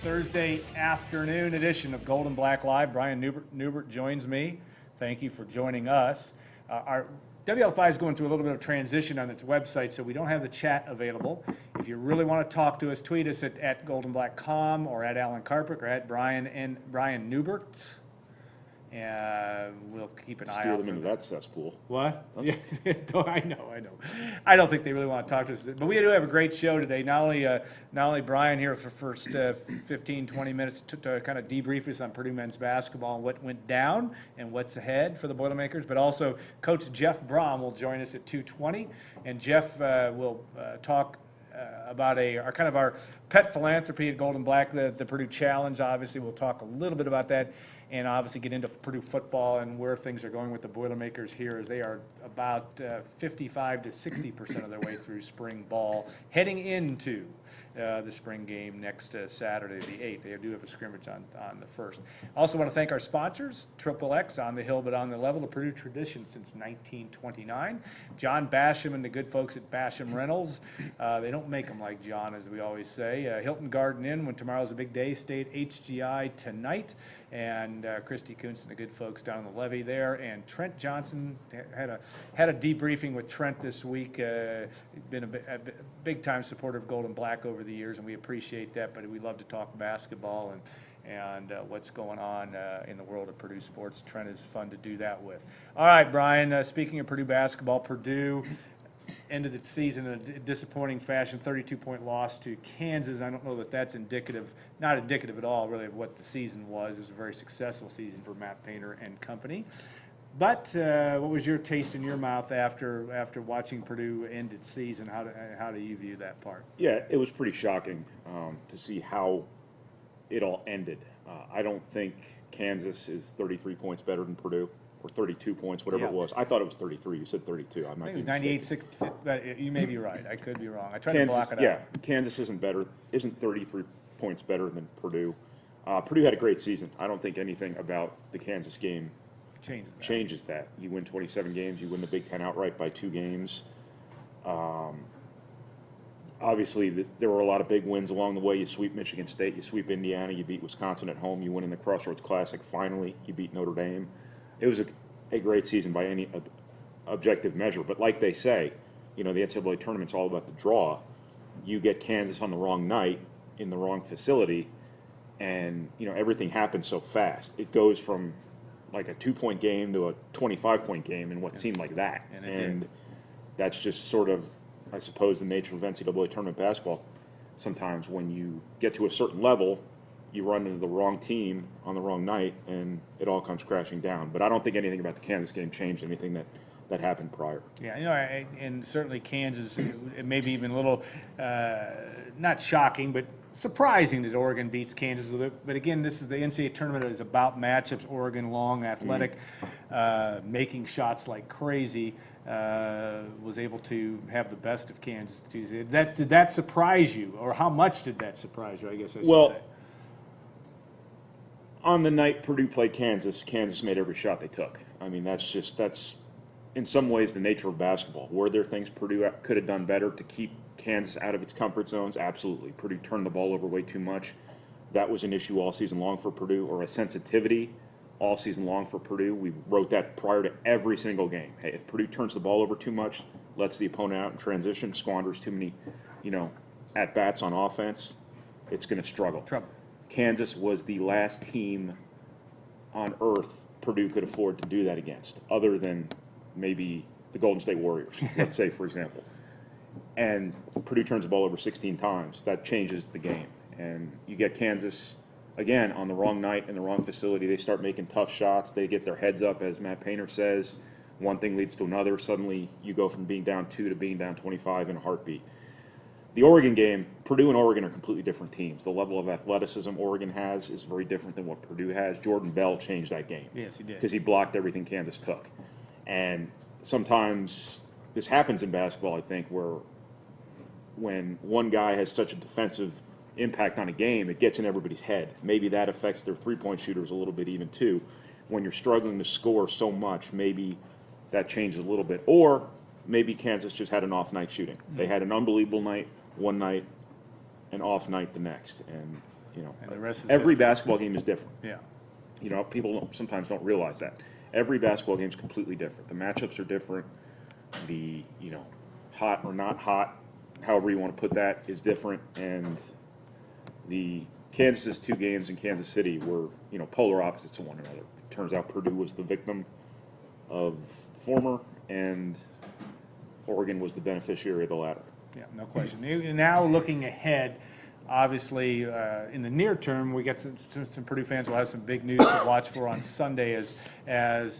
Thursday afternoon edition of Golden Black Live. Brian Newbert joins me. Thank you for joining us. Our WL5 is going through a little bit of transition on its website, so we don't have the chat available. If you really want to talk to us, tweet us at goldenblack.com or at Alan Karpick or at Brian Newbert. We'll keep an eye out. Steer them into that cesspool. What? Yeah, I know. I don't think they really want to talk to us, but we do have a great show today. Not only Brian here for first 15, 20 minutes to kind of debrief us on Purdue men's basketball and what went down and what's ahead for the Boilermakers, but also Coach Jeff Brom will join us at 2:20, and Jeff will talk about our pet philanthropy at Golden Black, the Purdue Challenge. Obviously, we'll talk a little bit about that, and obviously get into Purdue football and where things are going with the Boilermakers here, as they are about 55 to 60% of their way through spring ball, heading into the spring game next Saturday, the 8th. They do have a scrimmage on the 1st. Also want to thank our sponsors, Triple X, on the hill but on the level, the Purdue tradition since 1929. John Basham and the good folks at Basham Reynolds. They don't make them like John, as we always say. Hilton Garden Inn, when tomorrow's a big day, stay at HGI tonight. And Christy Kuntz and the good folks down on the levee there. And Trent Johnson had a debriefing with Trent this week. Been a big-time supporter of Golden Black over the years, and we appreciate that. But we love to talk basketball and what's going on in the world of Purdue sports. Trent is fun to do that with. All right, Brian, speaking of Purdue basketball, Purdue ended its season in a disappointing fashion, 32-point loss to Kansas. I don't know that that's not indicative at all, really, of what the season was. It was a very successful season for Matt Painter and company. But what was your taste in your mouth after watching Purdue end its season? How do you view that part? Yeah, it was pretty shocking to see how it all ended. I don't think Kansas is 33 points better than Purdue, or 32 points, whatever it was. I thought it was 33. You said 32. I think it was 98-6. You may be right. I could be wrong. I tried to block it out. Yeah, Kansas isn't 33 points better than Purdue. Purdue had a great season. I don't think anything about the Kansas game changes that. You win 27 games. You win the Big Ten outright by 2 games. Obviously, there were a lot of big wins along the way. You sweep Michigan State. You sweep Indiana. You beat Wisconsin at home. You win in the Crossroads Classic. Finally, you beat Notre Dame. It was a great season by any objective measure. But like they say, the NCAA tournament's all about the draw. You get Kansas on the wrong night in the wrong facility, and everything happens so fast. It goes from like a 2-point game to a 25-point game in what seemed like that. And that's just sort of, I suppose, the nature of NCAA tournament basketball. Sometimes when you get to a certain level, you run into the wrong team on the wrong night, and it all comes crashing down. But I don't think anything about the Kansas game changed anything that happened prior. Yeah, and certainly Kansas, it may be even a little, not shocking, but surprising that Oregon beats Kansas. But again, this is the NCAA tournament is about matchups. Oregon, long, athletic, making shots like crazy, was able to have the best of Kansas Tuesday. Did that surprise you, or how much did that surprise you, I guess I should say? On the night Purdue played Kansas, Kansas made every shot they took. I mean, that's in some ways the nature of basketball. Were there things Purdue could have done better to keep Kansas out of its comfort zones? Absolutely. Purdue turned the ball over way too much. That was an issue all season long for Purdue, or a sensitivity all season long for Purdue. We wrote that prior to every single game. Hey, if Purdue turns the ball over too much, lets the opponent out in transition, squanders too many, at-bats on offense, it's going to struggle. Kansas was the last team on earth Purdue could afford to do that against, other than maybe the Golden State Warriors, let's say, for example. And Purdue turns the ball over 16 times. That changes the game. And you get Kansas, again, on the wrong night in the wrong facility. They start making tough shots. They get their heads up, as Matt Painter says. One thing leads to another. Suddenly you go from being down 2 to being down 25 in a heartbeat. The Oregon game, Purdue and Oregon are completely different teams. The level of athleticism Oregon has is very different than what Purdue has. Jordan Bell changed that game. Yes, he did. Because he blocked everything Kansas took. And sometimes this happens in basketball, I think, where when one guy has such a defensive impact on a game, it gets in everybody's head. Maybe that affects their three-point shooters a little bit even too. When you're struggling to score so much, maybe that changes a little bit. Or maybe Kansas just had an off night shooting. They had an unbelievable night one night, an off night the next. And And the rest is every history. basketball game is different. Yeah. People sometimes don't realize that. Every basketball game is completely different. The matchups are different. The, hot or not hot, however you want to put that, is different. And the Kansas 2 games in Kansas City were, polar opposites of one another. It turns out Purdue was the victim of the former, and Oregon was the beneficiary of the latter. Yeah, no question. Now looking ahead, obviously, in the near term, we get some Purdue fans will have some big news to watch for on Sunday as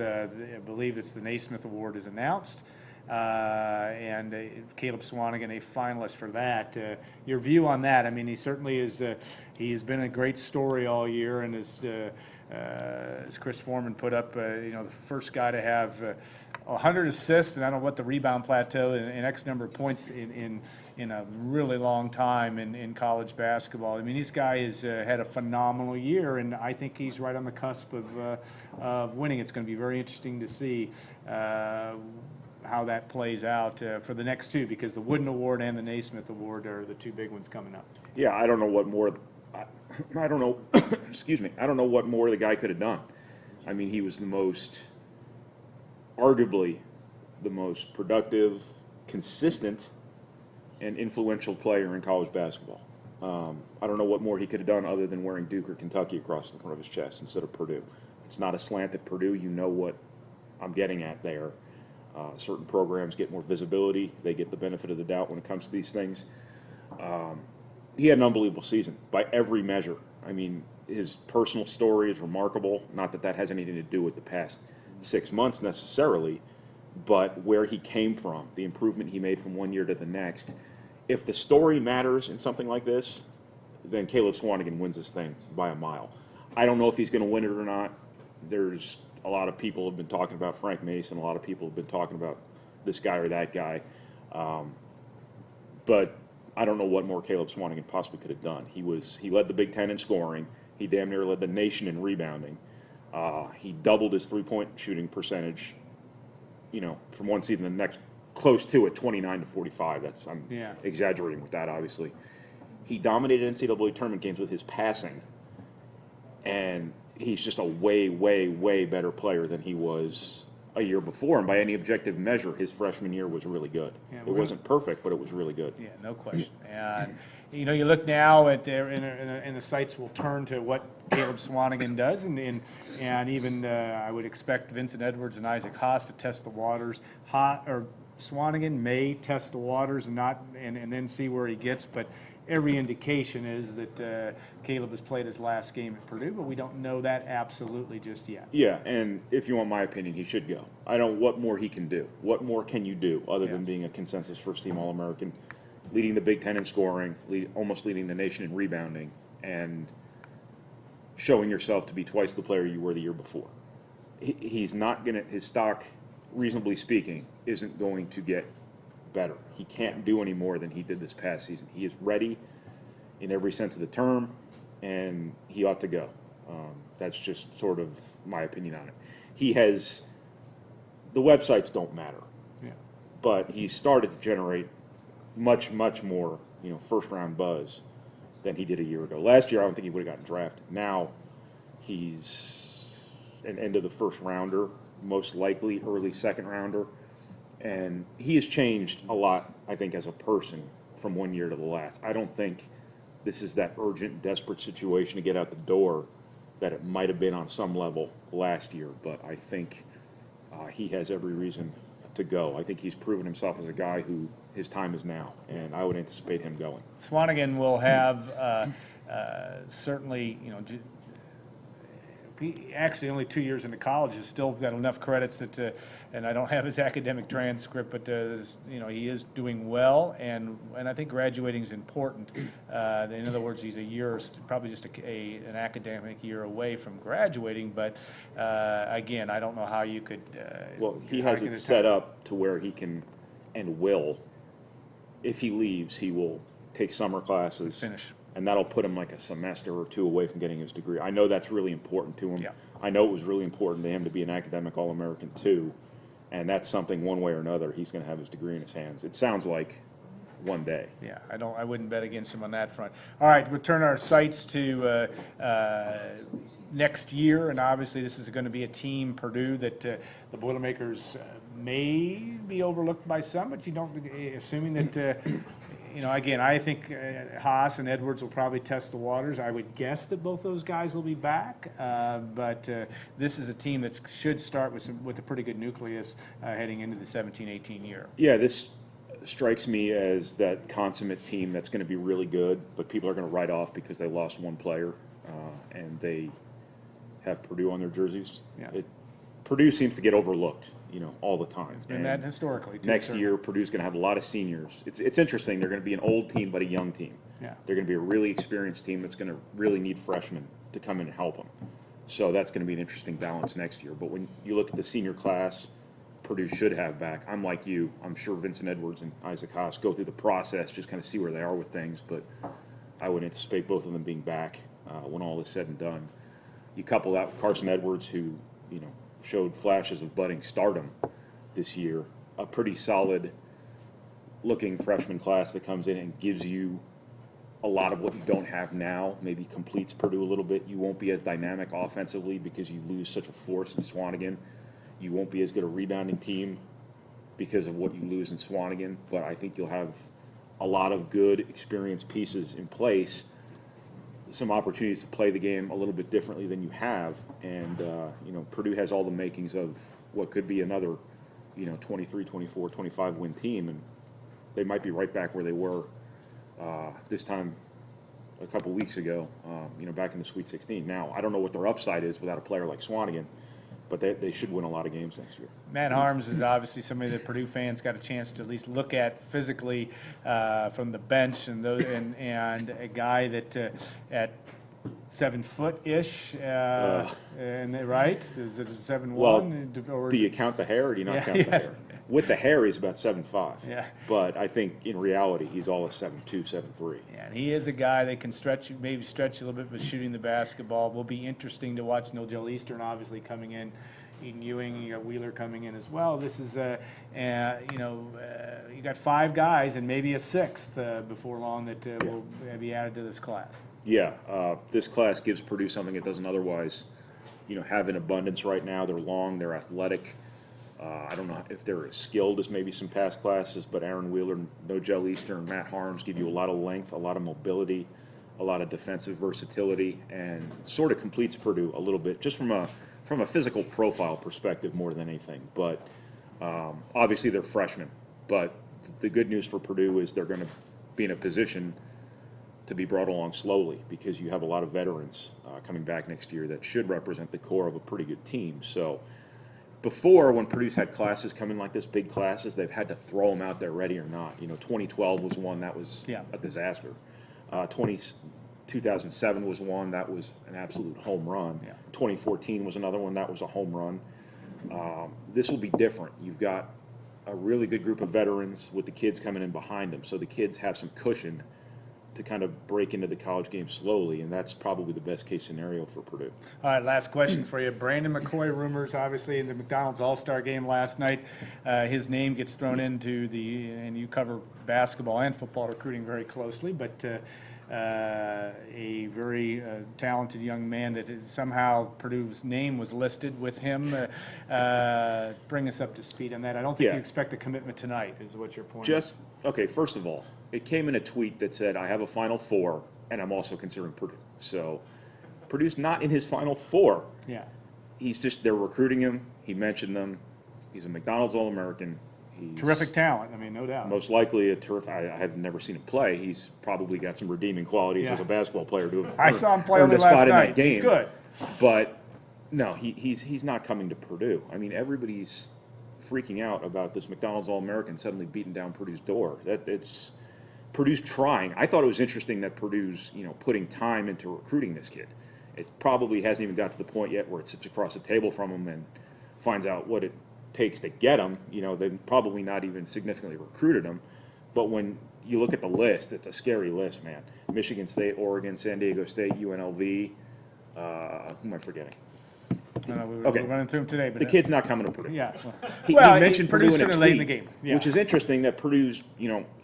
I believe it's the Naismith Award is announced. And Caleb Swanigan, a finalist for that. Your view on that? I mean, he certainly is. He's been a great story all year, and as Chris Foreman put up, the first guy to have 100 assists, and I don't know what the rebound plateau and X number of points in a really long time in college basketball. I mean, this guy has had a phenomenal year, and I think he's right on the cusp of winning. It's going to be very interesting to see how that plays out for the next two, because the Wooden Award and the Naismith Award are the two big ones coming up. Yeah, I don't know what more. I don't know. Excuse me. I don't know what more the guy could have done. I mean, he was arguably the most productive, consistent, and influential player in college basketball. I don't know what more he could have done other than wearing Duke or Kentucky across the front of his chest instead of Purdue. It's not a slant at Purdue. You know what I'm getting at there. Certain programs get more visibility. They get the benefit of the doubt when it comes to these things. He had an unbelievable season by every measure. I mean, his personal story is remarkable. Not that that has anything to do with the past 6 months necessarily, but where he came from, the improvement he made from one year to the next. If the story matters in something like this, then Caleb Swanigan wins this thing by a mile. I don't know if he's going to win it or not. There's a lot of people have been talking about Frank Mason. A lot of people have been talking about this guy or that guy. But I don't know what more Caleb Swanigan possibly could have done. He led the Big Ten in scoring. He damn near led the nation in rebounding. He doubled his three-point shooting percentage, from one season to the next, close to it, 29 to 45. I'm exaggerating with that, obviously. He dominated NCAA tournament games with his passing, and he's just a way, way, way better player than he was a year before. And by any objective measure, his freshman year was really good. Yeah, it wasn't perfect, but it was really good. Yeah, no question. And you look now at and the sights will turn to what Caleb Swanigan does, and even I would expect Vincent Edwards and Isaac Haas to test the waters. Swanigan may test the waters and then see where he gets, but every indication is that Caleb has played his last game at Purdue, but we don't know that absolutely just yet. Yeah, and if you want my opinion, he should go. I don't know what more he can do. What more can you do other than being a consensus first-team All-American, leading the Big Ten in scoring, almost leading the nation in rebounding, and showing yourself to be twice the player you were the year before? He's not going to – his stock, reasonably speaking, isn't going to get better. He can't do any more than he did this past season. He is ready in every sense of the term, and he ought to go. That's just sort of my opinion on it. The websites don't matter, but he started to generate much, much more, first-round buzz than he did a year ago. Last year, I don't think he would have gotten drafted. Now, he's an end of the first rounder, most likely early second rounder. And he has changed a lot, I think, as a person from one year to the last. I don't think this is that urgent, desperate situation to get out the door that it might have been on some level last year. But I think he has every reason to go. I think he's proven himself as a guy who his time is now, and I would anticipate him going. Swanigan will have certainly, actually only 2 years into college, has still got enough credits that, and I don't have his academic transcript, but he is doing well, and I think graduating is important. In other words, he's probably just an academic year away from graduating, but again, I don't know how you could. Well, he has it set up to where he can and will. If he leaves, he will take summer classes. Finish. And that'll put him like a semester or two away from getting his degree. I know that's really important to him. Yeah. I know it was really important to him to be an academic All-American too. And that's something, one way or another, he's going to have his degree in his hands. It sounds like one day. Yeah, I wouldn't bet against him on that front. All right, we'll turn our sights to next year, and obviously this is going to be a team, Purdue, that the Boilermakers may be overlooked by some, but you don't, assuming that, again, I think Haas and Edwards will probably test the waters. I would guess that both those guys will be back, but this is a team that should start with a pretty good nucleus heading into the 17-18 year. Yeah, this strikes me as that consummate team that's going to be really good, but people are going to write off because they lost one player, and they have Purdue on their jerseys. Yeah. Purdue seems to get overlooked, all the time. It's been that historically, too. Next year, Purdue's going to have a lot of seniors. It's interesting. They're going to be an old team, but a young team. Yeah. They're going to be a really experienced team that's going to really need freshmen to come in and help them. So that's going to be an interesting balance next year. But when you look at the senior class, Purdue should have back. I'm like you. I'm sure Vincent Edwards and Isaac Haas go through the process, just kind of see where they are with things. But I would anticipate both of them being back when all is said and done. You couple that with Carson Edwards, who showed flashes of budding stardom this year, a pretty solid looking freshman class that comes in and gives you a lot of what you don't have now, maybe completes Purdue a little bit. You won't be as dynamic offensively because you lose such a force in Swanigan. You won't be as good a rebounding team because of what you lose in Swanigan, but I think you'll have a lot of good experienced pieces in place, some opportunities to play the game a little bit differently than you have, and Purdue has all the makings of what could be another 23, 24, 25 win team, and they might be right back where they were this time a couple weeks ago, back in the Sweet 16. Now, I don't know what their upside is without a player like Swanigan, but they should win a lot of games next year. Matt Harms is obviously somebody that Purdue fans got a chance to at least look at physically from the bench, and a guy that at 7 foot-ish, and right? Is it 7'1"? Well, do you count the hair or do you not count the hair? With the hair, he's about 7'5". Yeah. But I think in reality, he's all a 7'2", 7'3". Yeah, and he is a guy that can maybe stretch a little bit with shooting the basketball. Will be interesting to watch. Nigel Eastern obviously coming in. Eden Ewing, you got Wheeler coming in as well. This is, you got 5 guys and maybe a 6th before long that will be added to this class. Yeah, this class gives Purdue something it doesn't otherwise, have in abundance right now. They're long, they're athletic. I don't know if they're as skilled as maybe some past classes, but Aaron Wheeler, Nigel Eastern, Matt Harms give you a lot of length, a lot of mobility, a lot of defensive versatility, and sort of completes Purdue a little bit, just from a physical profile perspective more than anything. But obviously they're freshmen. But the good news for Purdue is they're going to be in a position to be brought along slowly because you have a lot of veterans coming back next year that should represent the core of a pretty good team. So before, when Purdue's had classes come in like this, big classes, they've had to throw them out there ready or not. 2012 was one that was a disaster. 2007 was one that was an absolute home run. Yeah. 2014 was another one that was a home run. This will be different. You've got a really good group of veterans with the kids coming in behind them, so the kids have some cushion to kind of break into the college game slowly, and that's probably the best case scenario for Purdue. All right, last question for you. Brandon McCoy rumors, obviously, in the McDonald's All-Star game last night. His name gets thrown into and you cover basketball and football recruiting very closely, but a very talented young man that somehow Purdue's name was listed with him. Bring us up to speed on that. I don't think you expect a commitment tonight, is what your point is. Okay, first of all, it came in a tweet that said, I have a Final Four, and I'm also considering Purdue. So Purdue's not in his Final Four. Yeah. They're recruiting him. He mentioned them. He's a McDonald's All-American. He's terrific talent, no doubt. Most likely a terrific. I have never seen him play. He's probably got some redeeming qualities as a basketball player to have I saw him play earned only a spot last in night. that game. He's good. But no, he's not coming to Purdue. Everybody's freaking out about this McDonald's All-American suddenly beating down Purdue's door. Purdue's trying. I thought it was interesting that Purdue's putting time into recruiting this kid. It probably hasn't even got to the point yet where it sits across the table from him and finds out what it takes to get him. They've probably not even significantly recruited him. But when you look at the list, it's a scary list, man. Michigan State, Oregon, San Diego State, UNLV. Who am I forgetting? No, we were Okay. running through them today, but The kid's not coming to Purdue. yeah. He Well, mentioned Purdue in a sooner or tweet, late in the game. Yeah. which is interesting that Purdue's,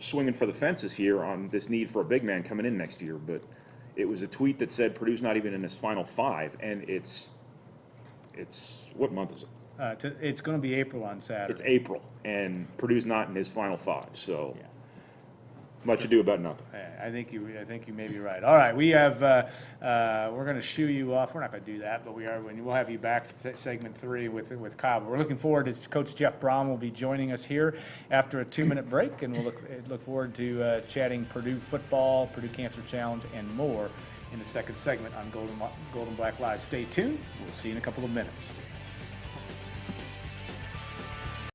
swinging for the fences here on this need for a big man coming in next year. But it was a tweet that said Purdue's not even in his final five, and it's what month is it? It's going to be April on Saturday. It's April, and Purdue's not in his final five. So Yeah. much ado about nothing. I think you may be right. All right, we have we're going to shoo you off. We're not going to do that, but we'll have you back for segment 3 with Kyle. But we're looking forward to Coach Jeff Brom will be joining us here after a 2-minute break, and we'll look forward to chatting Purdue football, Purdue Cancer Challenge, and more in the second segment on Golden Black Live. Stay tuned. We'll see you in a couple of minutes.